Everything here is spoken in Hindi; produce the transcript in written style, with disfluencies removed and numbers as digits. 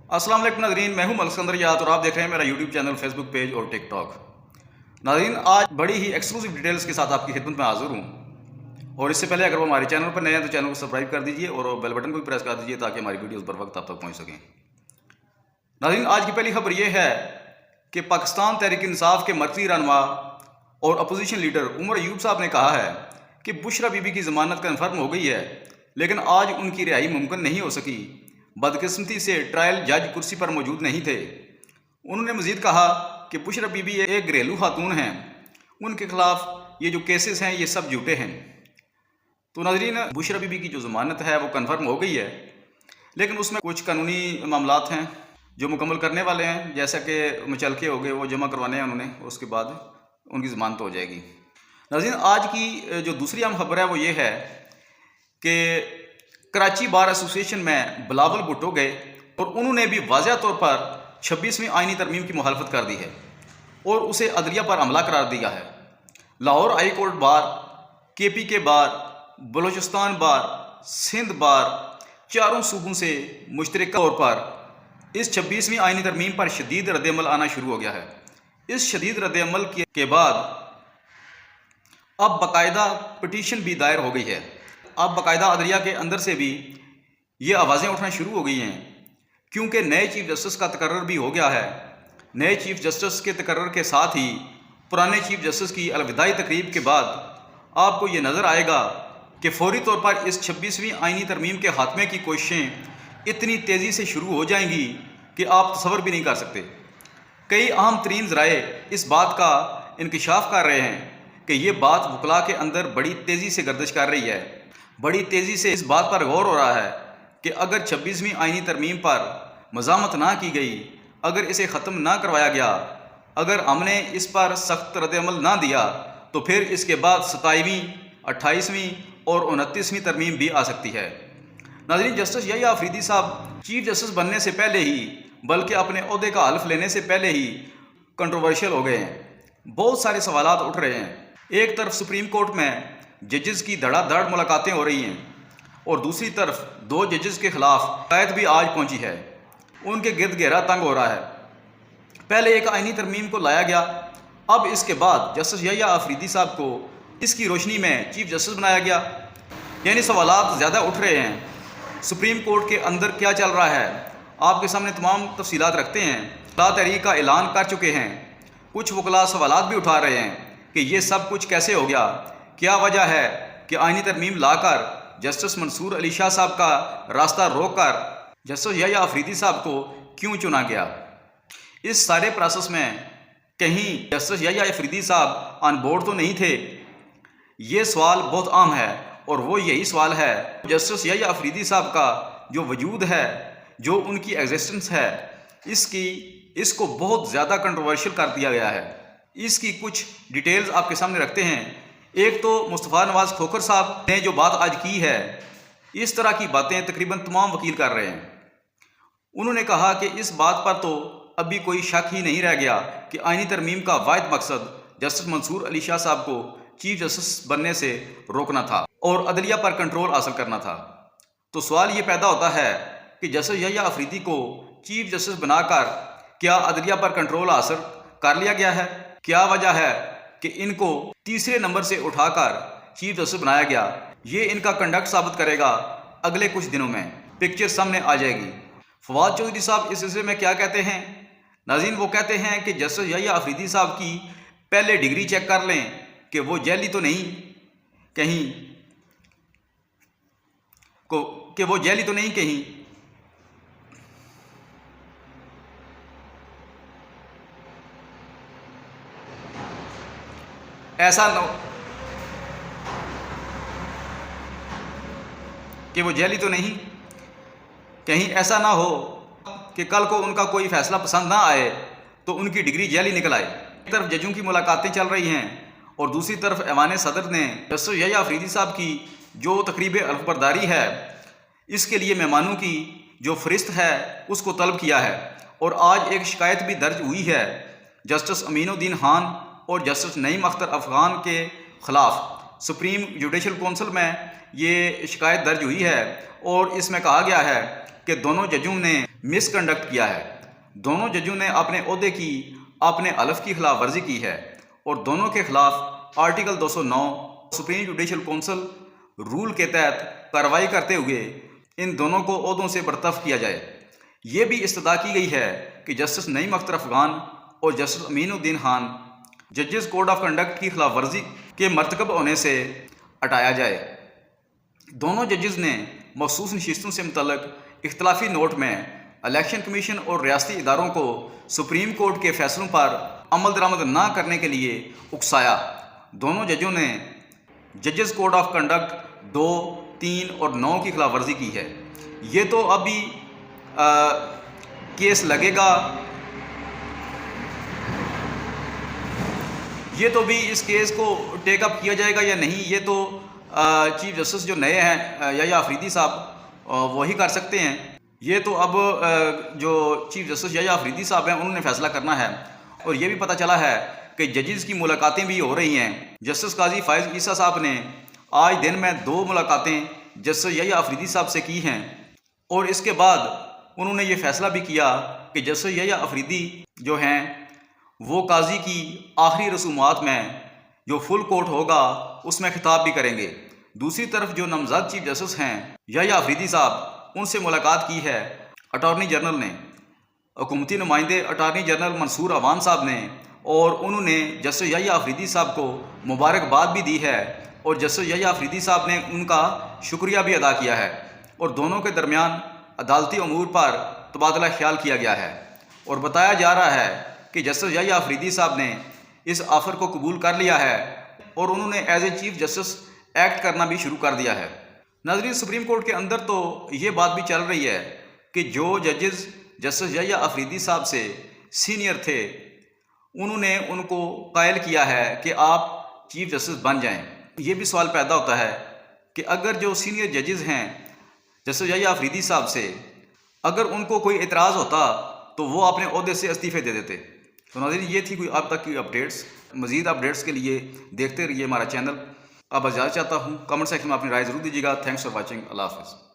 अस्सलाम वालेकुम नाज़रीन, मैं हूं मलिक सिकंदर याद और आप देख रहे हैं मेरा यूट्यूब चैनल, फेसबुक पेज और टिकटॉक। नाज़रीन, आज बड़ी ही एक्सक्लूसिव डिटेल्स के साथ आपकी खिदमत में हाजिर हूं। और इससे पहले अगर वो हमारे चैनल पर नए हैं तो चैनल को सब्सक्राइब कर दीजिए और बेल बटन को भी प्रेस कर दीजिए ताकि हमारी वीडियोज़ बर वक्त आप तक पहुँच सकें। नाज़रीन, आज की पहली खबर यह है कि पाकिस्तान तहरीक इंसाफ के मरकज़ी रहनुमा और अपोजिशन लीडर उमर अयूब साहब ने कहा है कि बुशरा बीबी की ज़मानत कन्फर्म हो गई है, लेकिन आज उनकी रिहाई मुमकिन नहीं हो सकी। बदकिस्मती से ट्रायल जज कुर्सी पर मौजूद नहीं थे। उन्होंने मजीद कहा कि बुशरा बीबी एक घरेलू खातून हैं, उनके खिलाफ ये जो केसेस हैं ये सब झूठे हैं। तो नाज़रीन, बुशरा बीबी की जो ज़मानत है वो कन्फर्म हो गई है, लेकिन उसमें कुछ कानूनी मामलात हैं जो मुकम्मल करने वाले हैं, जैसा कि मुचलके हो गए वो जमा करवाने हैं उन्होंने, उसके बाद उनकी ज़मानत हो जाएगी। नाज़रीन, आज की जो दूसरी अहम खबर है वो ये है कि कराची बार एसोसिएशन में बिलावल भुट्टो गए और उन्होंने भी वाज़ह तौर पर 26वीं आईनी तरमीम की मुखालफत कर दी है और उसे अदलिया पर हमला करार दिया है। Lahore high court bar, KPK बार, बलोचिस्तान बार, सिंध बार, चारों सूबों से मुश्तरका तौर पर इस 26वीं आईनी तरमीम पर शदीद रद्दअमल आना शुरू हो गया है। इस शदीद रद्दअमल के बाद अब बाकायदा पिटीशन भी दायर हो गई है। अब बाकायदा अदलिया के अंदर से भी ये आवाज़ें उठना शुरू हो गई हैं, क्योंकि नए चीफ जस्टिस का तकर्रर भी हो गया है। नए चीफ जस्टिस के तकर्रर के साथ ही पुराने चीफ जस्टिस की अलविदाई तकरीब के बाद आपको ये नज़र आएगा कि फौरी तौर पर इस 26वीं आईनी तरमीम के खात्मे की कोशिशें इतनी तेज़ी से शुरू हो जाएंगी कि आप तसव्वुर भी नहीं कर सकते। कई अहम तरीन ज़राए इस बात का इंकशाफ कर रहे हैं कि ये बात वकला के अंदर बड़ी तेज़ी से गर्दिश कर रही है। बड़ी तेज़ी से इस बात पर गौर हो रहा है कि अगर 26वीं आईनी तरमीम पर मज़ामत ना की गई, अगर इसे ख़त्म ना करवाया गया, अगर हमने इस पर सख्त रद्दअमल ना दिया, तो फिर इसके बाद 27वीं, 28वीं और 29वीं तरमीम भी आ सकती है। नाज़रीन, जस्टिस यहिया अफरीदी साहब चीफ जस्टिस बनने से पहले ही, बल्कि अपने ओहदे का हल्फ लेने से पहले ही कंट्रोवर्शियल हो गए हैं। बहुत सारे सवालात उठ रहे हैं। एक तरफ सुप्रीम कोर्ट में जजेस की धड़ाधड़ मुलाकातें हो रही हैं और दूसरी तरफ 2 जजेस के खिलाफ शिकायत भी आज पहुंची है। उनके गिरद घेरा तंग हो रहा है। पहले एक आईनी तरमीम को लाया गया, अब इसके बाद जस्टिस यहिया अफरीदी साहब को इसकी रोशनी में चीफ जस्टिस बनाया गया। यानी सवालात ज़्यादा उठ रहे हैं। सुप्रीम कोर्ट के अंदर क्या चल रहा है, आपके सामने तमाम तफसीलात रखते हैं। इत्तला तहरीक का ऐलान कर चुके हैं। कुछ वकला सवालात भी उठा रहे हैं कि ये सब कुछ कैसे हो गया, क्या वजह है कि आईनी तरमीम लाकर जस्टिस मंसूर अली शाह साहब का रास्ता रोककर जस्टिस यहिया अफरीदी साहब को क्यों चुना गया। इस सारे प्रोसेस में कहीं जस्टिस यहिया अफरीदी साहब ऑन बोर्ड तो नहीं थे। ये सवाल बहुत आम है और वो यही सवाल है, जस्टिस यहिया अफरीदी साहब का जो वजूद है, जो उनकी एग्जिस्टेंस है, इसको बहुत ज़्यादा कंट्रोवर्शियल कर दिया गया है। इसकी कुछ डिटेल्स आपके सामने रखते हैं। एक तो मुस्तफ़ा नवाज़ खोखर साहब ने जो बात आज की है, इस तरह की बातें तकरीबन तमाम वकील कर रहे हैं। उन्होंने कहा कि इस बात पर तो अभी कोई शक ही नहीं रह गया कि आईनी तरमीम का वाहिद मकसद जस्टिस मंसूर अली शाह साहब को चीफ जस्टिस बनने से रोकना था और अदलिया पर कंट्रोल हासिल करना था। तो सवाल ये पैदा होता है कि जस्टिस यहिया अफरीदी को चीफ जस्टिस बनाकर क्या अदलिया पर कंट्रोल हासिल कर लिया गया है? क्या वजह है कि इनको तीसरे नंबर से उठाकर चीफ जस्टिस बनाया गया? ये इनका कंडक्ट साबित करेगा। अगले कुछ दिनों में पिक्चर सामने आ जाएगी। फवाद चौधरी साहब इस सिलसिले में क्या कहते हैं? नाज़रीन, वो कहते हैं कि जस्टिस यहिया अफरीदी साहब की पहले डिग्री चेक कर लें कि वो जेली तो नहीं कहीं ऐसा न कि वो जेली तो नहीं, कहीं ऐसा ना हो कि कल को उनका कोई फैसला पसंद ना आए तो उनकी डिग्री जेली निकल आए। एक तरफ जजों की मुलाकातें चल रही हैं और दूसरी तरफ ऐवान सदर ने जस्टिस यहिया अफरीदी साहब की जो तकरीब अल्फबरदारी है, इसके लिए मेहमानों की जो फरिस्त है उसको तलब किया है। और आज एक शिकायत भी दर्ज हुई है जस्टिस अमीनुद्दीन खान और जस्टिस नईम अख्तर अफगान के ख़िलाफ़। सुप्रीम जुडिशल कौंसिल में ये शिकायत दर्ज हुई है और इसमें कहा गया है कि दोनों जजों ने मिसकंडक्ट किया है, दोनों जजों ने अपने ओहदे की, अपने हलफ की खिलाफ वर्जी की है और दोनों के खिलाफ article 209 supreme judicial council rule के तहत कार्रवाई करते हुए इन दोनों को ओहदों से बर्तरफ किया जाए। ये भी इस्तदा की गई है कि जस्टिस नईम अख्तर अफगान और जस्टिस अमीनुद्दीन खान जजेस कोड ऑफ कंडक्ट की खिलाफ वर्जी के मरतकब होने से हटाया जाए। दोनों जजेस ने मखसूस नशिस्तों से मुतल्लक इख्तलाफी नोट में इलेक्शन कमीशन और रियासती इदारों को सुप्रीम कोर्ट के फैसलों पर अमल दरामद न करने के लिए उकसाया। दोनों जजों ने जजेस कोड ऑफ कंडक्ट 2, 3 और 9 की खिलाफ वर्जी की है। ये तो अभी केस लगेगा, ये तो भी इस केस को टेकअप किया जाएगा या नहीं, ये तो चीफ जस्टिस जो नए हैं याह्या अफरीदी साहब वही कर सकते हैं। ये तो अब जो चीफ जस्टिस याह्या अफरीदी साहब हैं उन्होंने फैसला करना है। और ये भी पता चला है कि जजेस की मुलाकातें भी हो रही हैं। जस्टिस काजी फाइज ईसा साहब ने आज दिन में 2 मुलाकातें जस्टिस याह्या अफरीदी साहब से की हैं और इसके बाद उन्होंने ये फैसला भी किया कि जस्टिस याह्या अफरीदी जो हैं वो काजी की आखिरी रसूमात में जो फुल कोर्ट होगा उसमें खिताब भी करेंगे। दूसरी तरफ जो नामजद चीफ जस्टिस हैं याह्या अफरीदी साहब, उनसे मुलाकात की है अटॉर्नी जनरल ने, हुकूमती नुमाइंदे अटॉर्नी जनरल मंसूर अवान साहब ने, और उन्होंने जस्टिस याह्या अफरीदी साहब को मुबारकबाद भी दी है और जस्टिस याह्या अफरीदी साहब ने उनका शुक्रिया भी अदा किया है और दोनों के दरमियान अदालती अमूर पर तबादला ख्याल किया गया है। और बताया जा रहा है कि जस्टिस याह्या अफरीदी साहब ने इस ऑफ़र को कबूल कर लिया है और उन्होंने as a chief justice act करना भी शुरू कर दिया है। नाज़रीन, सुप्रीम कोर्ट के अंदर तो ये बात भी चल रही है कि जो जजेस जस्टिस याह्या अफरीदी साहब से सीनियर थे उन्होंने उनको कायल किया है कि आप चीफ जस्टिस बन जाएं। ये भी सवाल पैदा होता है कि अगर जो सीनियर जजेस हैं जस्टिस याह्या अफरीदी साहब से, अगर उनको कोई एतराज़ होता तो वो अपने ओहदे से इस्तीफ़े दे देते। तो नाज़रीन, ये थी कोई अब तक की अपडेट्स। मज़ीद अपडेट्स के लिए देखते रहिए हमारा चैनल। अब इजाज़त चाहता हूँ। कमेंट सेक्शन में अपनी राय ज़रूर दीजिएगा। Thanks for watching. अल्लाह हाफ़िज़।